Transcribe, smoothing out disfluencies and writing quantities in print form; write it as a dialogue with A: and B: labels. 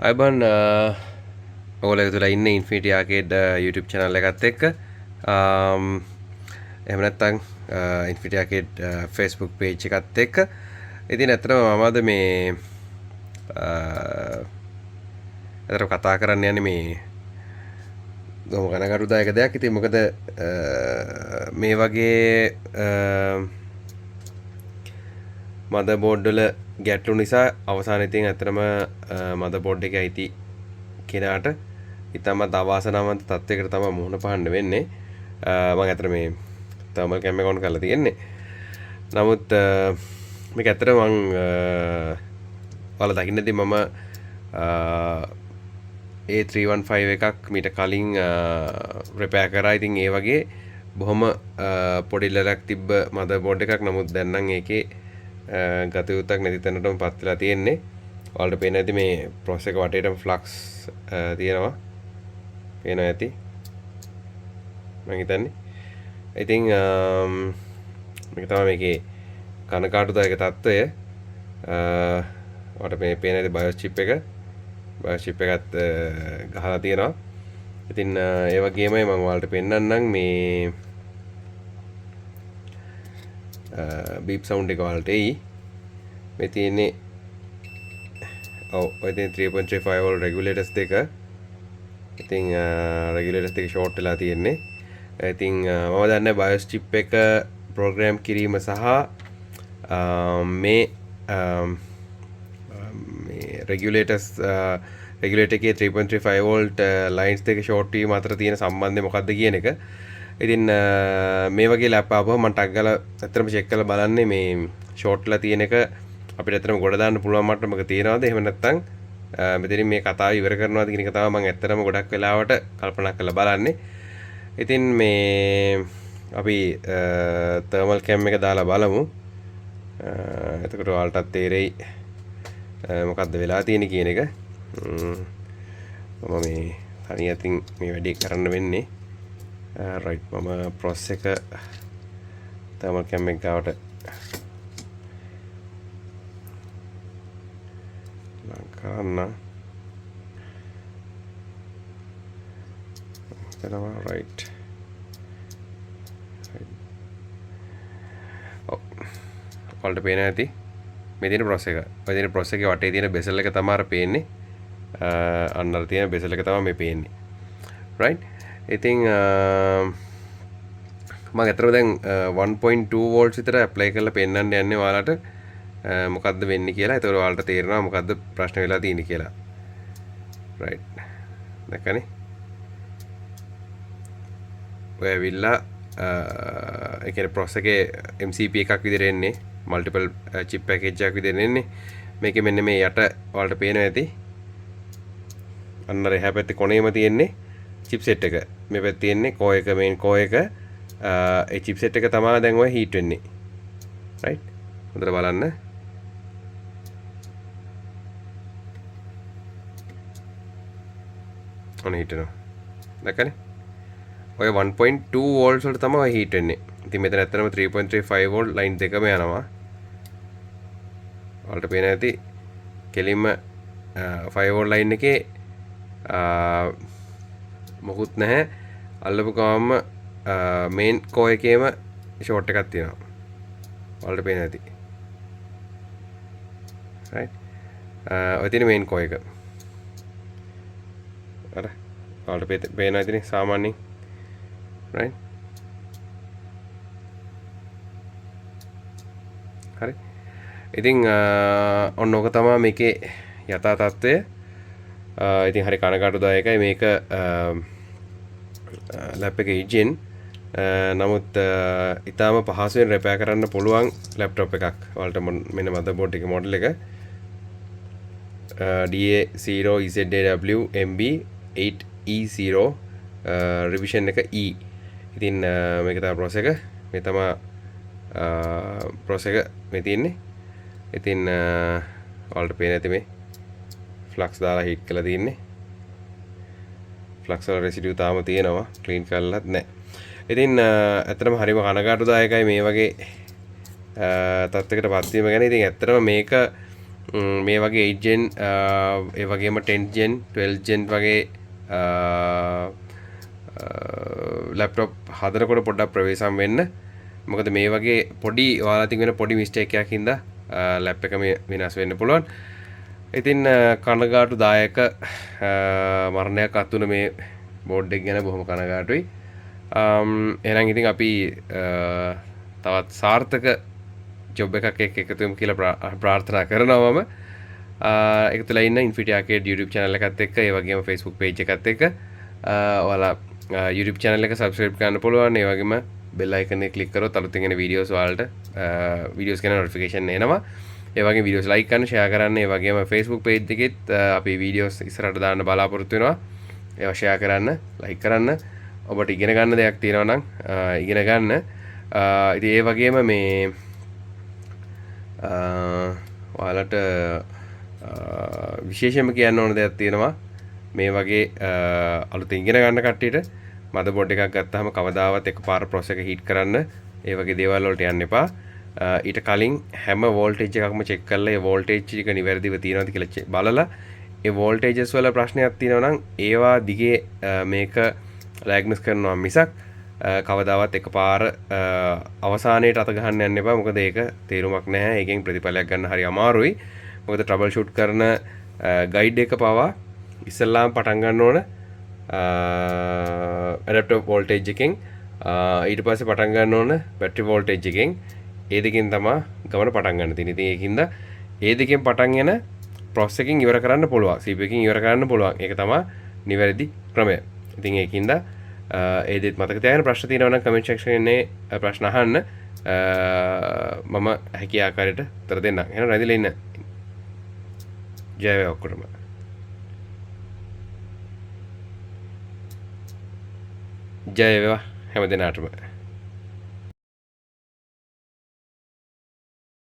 A: අයිබන් ඔගොල්ලෝ එකතුලා ඉන්නේ Infinity Arcade YouTube channel එකත් එක්ක එහෙම නැත්නම් Infinity Arcade Facebook page එකත් එක්ක ඉතින් ඇත්තටම මම අද මේ අතර කතා කරන්න යන්නේ මේ ගොම කනගාටුදායක දෙයක්. ඉතින් මොකද මේ වගේ motherboard වල ගැටලු නිසා අවසානයේ ඉතින් ඇත්තටම motherboard එකේ අයිති කෙනාට ඉතාමත් අවාසනාවන්ත තත්යකට තමයි මුහුණ පාන්න වෙන්නේ. මම ඇත්තට මේ thermal cam එක on කරලා තියෙන්නේ. නමුත් මේක ඇත්තට මම ඔයාලා දකින්නදී මම A315 එකක් මීට කලින් repair කරා. ඉතින් ඒ වගේ බොහොම පොඩි ලලක් තිබ්බ motherboard එකක්. නමුත් දැන් නම් ඒකේ ගතයුත්තක් නැති තැනටම පත් වෙලා තියෙන්නේ. ඔයාලට පේන ඇති මේ process එක වටේටම flux තියෙනවා. පේනවා ඇති. මම හිතන්නේ. ඉතින් මේක තමයි මේකේ කනකාටුදායක තත්ත්වය. ඔයාලට මේ පේන ඇති BIOS chip එක. BIOS chip එකත් ගහලා තියෙනවා. ඉතින් ඒ වගේමයි මම ඔයාලට පෙන්නන්නම් මේ beep sound එක වලට එයි. මේ තියෙන්නේ ඔය තියෙන 3.35 volt regulators දෙක. ඉතින් regulators දෙක short වෙලා තියෙන්නේ. ඉතින් මම දන්නේ BIOS chip එක program කිරීම සහ මේ regulators regulator එකේ 3.35 volt lines දෙක short වීම අතර තියෙන සම්බන්ධය මොකක්ද කියන එක. ඉතින් මේ වගේ ලැප් ආපුවම මම ටක් ගාලා ඇත්තටම චෙක් කරලා බලන්නේ මේ ෂෝට්ලා තියෙන එක අපිට ඇත්තටම ගොඩ දාන්න පුළුවන් මට්ටමක තියනවාද එහෙම නැත්නම් මෙතනින් මේ කතාව ඉවර කරනවාද කියන එක තමයි මම ඇත්තටම ගොඩක් වෙලාවට කල්පනා කරලා බලන්නේ. ඉතින් මේ අපි thermal cam එක දාලා බලමු. එතකොට ඔයාලටත් තේරෙයි මොකද්ද වෙලා තියෙන්නේ කියන එක. මම මේ තනියෙන් මේ වැඩේ කරන්න වෙන්නේ. right මම process එක thermal cam එක ගාවට ලං කරන්න. එතනවා right ඔයාලට පේන ඇති මේ තියෙන process එක. ඔය තියෙන process එකේ වටේ තියෙන bezel එක තමයි අර පේන්නේ. අන්න අර තියෙන bezel එක තමයි මේ පේන්නේ. right ඉතින් මම අතරම දැන් 1.2 volts විතර apply කරලා පෙන්නන්න යන්නේ ඔයාලට මොකද්ද වෙන්නේ කියලා. ඒතකොට ඔයාලට තේරෙනවා මොකද්ද ප්‍රශ්න වෙලා තියෙන්නේ කියලා. right දැක්කනේ. ඔය ඇවිල්ලා ඒ කියන්නේ process එකේ MCP එකක් විදිහට එන්නේ multiple chip package එකක් විදිහට එන්නේ. මේකේ මෙන්න මේ යට ඔයාලට පේනවා ඇති. අන්න අර එහා පැත්තේ කොනේම තියෙන්නේ chipset එක. මේ පැත්තේ තියෙන්නේ core එක main core එක. ඒ chipset එක තමයි දැන් ඔය heat වෙන්නේ. right හොඳට බලන්න. ඔන්න heat වෙනවා. දැක්කනේ? ඔය 1.2 volts වලට තමයි ඔය heat වෙන්නේ. ඉතින් මෙතන ඇත්තටම 3.35 volt line දෙකම යනවා. ඔයාලට පේන ඇති කෙලින්ම 5 volt line එකේ මොකුත් නැහැ. අල්ලපු ගමන්ම මේන් කෝ එකේම ෂෝට් එකක් තියෙනවා. ඔයාලට පේන ඇති. right ඔය තියෙන මේන් කෝ එක. අර ඔයාලට පේන ඇතිනේ සාමාන්‍යයෙන්. right හරි. ඉතින් ඔන්න ඕක තමයි මේකේ යථා තත්ත්වය. ඉතින් හරි කනගාටුදායකයි මේක ලැප් එක ඉජෙන්. නමුත් ඉතාම පහසුවෙන් repair කරන්න පුළුවන් ලැප්ටොප් එකක්. ඔයාලට මෙන්න motherboard එකේ model එක DA0ZAWMB8G0 revision එක E. ඉතින් මේක තමයි process එක. මේ තමයි process එක මේ තියෙන්නේ. ඉතින් ඔයාලට පේන ඇති මේ flux දාලා heat කරලා තියෙන්නේ. flux වල residue තාම තියෙනවා. clean කරලත් නැහැ. ඉතින් ඇත්තටම හරිම කනගාටුදායකයි මේ වගේ තත්ත්වයකට පත් වීම ගැන. ඉතින් ඇත්තටම මේක මේ වගේ 8 gen ඒ වගේම 10 gen 12 gen වගේ ලැප්ටොප් හදනකොට පොඩ්ඩක් ප්‍රවේශම් වෙන්න. මොකද මේ වගේ පොඩි ඔයාලා තින් වෙන පොඩි මිස්ටේක් එකක් හින්දා ලැප් එක මේ විනාශ වෙන්න පුළුවන්. ඉතින් කනගාටුදායක මරණයක් අත් වුණ මේ බෝඩ් එක ගැන බොහොම කනගාටුයි. එහෙනම් ඉතින් අපි තවත් සාර්ථක ජොබ් එකක් එක්ක එකතු වෙමු කියලා ප්‍රාර්ථනා කරනවා මම. එකතු වෙලා ඉන්න Infinity Arcade YouTube channel එකත් එක්ක ඒ වගේම Facebook page එකත් එක්ක ඔයාලා YouTube channel එක subscribe කරන්න පුළුවන්. ඒ වගේම bell icon එක click කරොත් අලුතින් එන videos වලට videos ගැන notification එනවා. ඒ වගේම videos like කරන්න, share කරන්න. ඒ වගේම Facebook page එකෙත් අපි videos ඉස්සරහට දාන්න බලාපොරොත්තු වෙනවා. ඒවා share කරන්න, like කරන්න. ඔබට ඉගෙන ගන්න දෙයක් තියෙනවා නම් ඉගෙන ගන්න. ඉතින් ඒ වගේම මේ ඔයාලට විශේෂයෙන්ම කියන්න ඕන දෙයක් තියෙනවා. මේ වගේ අලුතින් ඉගෙන ගන්න කට්ටියට මදර්බෝඩ් එකක් ගත්තාම කවදාවත් එකපාර process එක heat කරන්න ඒ වගේ දේවල් වලට යන්න එපා. ඊට කලින් හැම voltage එකක්ම check කරලා ඒ voltage එක නිවැරදිව තියෙනවද කියලා බලලා ඒ voltages වල ප්‍රශ්නයක් තියෙනවා නම් ඒවා දිගේ මේක diagnose කරනවා මිසක් කවදාවත් එකපාර අවසානයේට අත ගහන්න යන්න එපා. මොකද ඒක තේරුමක් නැහැ. ඒකෙන් ප්‍රතිඵලයක් ගන්න හරි අමාරුයි. මොකද trouble shoot කරන guide එක පවා ඉස්සෙල්ලාම පටන් ගන්න ඕන adapter voltage එකෙන්, ඊට පස්සේ පටන් ගන්න ඕන battery voltage එකෙන්. ඒ දෙකෙන් තමයි ගමන පටන් ගන්න තියෙන්නේ. ඉතින් ඒකින්ද ඒ දෙකෙන් පටන් යන process එකකින් ඉවර කරන්න පුළුවන්. CPU එකකින් ඉවර කරන්න පුළුවන්. ඒක තමයි නිවැරදි ක්‍රමය. ඉතින් ඒකින්ද ඒ දෙත් මතක තියාගන්න. ප්‍රශ්න තියෙනවා නම් comment section එකේ ප්‍රශ්න අහන්න. මම හැකිය ආකාරයට උත්තර දෙන්නම්. එහෙනම් රැඳිලා ඉන්න. ජය වේවා ඔක්කොටම. ජය වේවා හැම දිනාටම.